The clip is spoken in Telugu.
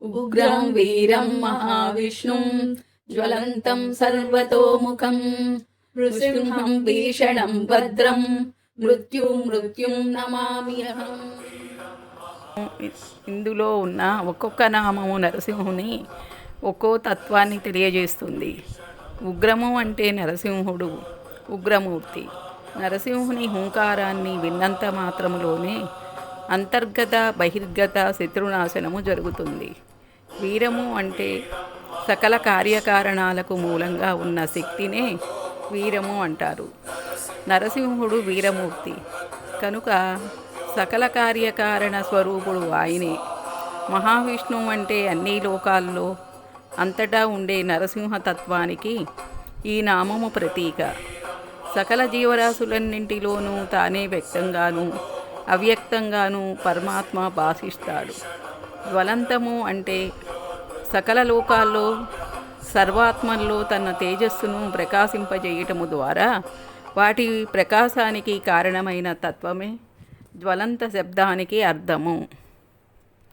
ఉగ్రం వీరం మహావిష్ణుం జ్వలంతం సర్వతోముఖం నృసింహం భీషణం భద్రం మృత్యుం నమామ్యహం. ఇందులో ఉన్న ఒక్కొక్క నామము నరసింహుని ఒక్కో తత్వాన్ని తెలియజేస్తుంది. ఉగ్రము అంటే నరసింహుడు ఉగ్రమూర్తి. నరసింహుని హుంకారాన్ని విన్నంత మాత్రములోనే అంతర్గత బహిర్గత శత్రునాశనము జరుగుతుంది. వీరము అంటే సకల కార్యకారణాలకు మూలంగా ఉన్న శక్తినే వీరము అంటారు. నరసింహుడు వీరమూర్తి కనుక సకల కార్యకారణ స్వరూపుడు ఆయనే. మహావిష్ణువు అంటే అన్ని లోకాల్లో అంతటా ఉండే నరసింహతత్వానికి ఈ నామము ప్రతీక. సకల జీవరాశులన్నింటిలోనూ తానే వ్యక్తంగాను అవ్యక్తంగాను పరమాత్మ భాషిస్తాడు. జ్వలంతము అంటే సకల లోకాల్లో సర్వాత్మల్లో తన తేజస్సును ప్రకాశింపజేయటము ద్వారా వాటి ప్రకాశానికి కారణమైన తత్వమే జ్వలంత శబ్దానికి అర్థము.